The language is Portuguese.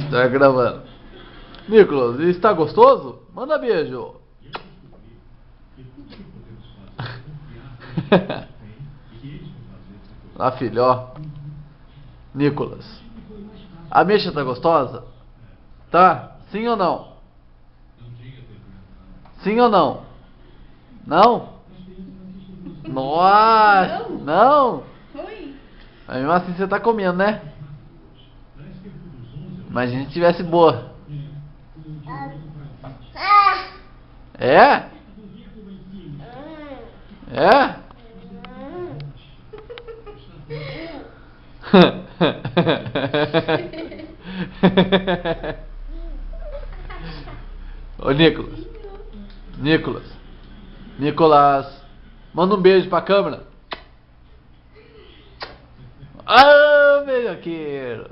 Tá gravando. Nicolas, está gostoso? Manda beijo. Lá, filho, ó. Nicolas, a mexa tá gostosa? Tá? Sim ou não? Sim ou não? Não? Nossa! Não? Mas mesmo assim você tá comendo, né? Imagina se tivesse boa. É? É? Ô Nicolas. Nicolas. Nicolas. Manda um beijo pra câmera. Ah, beijoqueiro.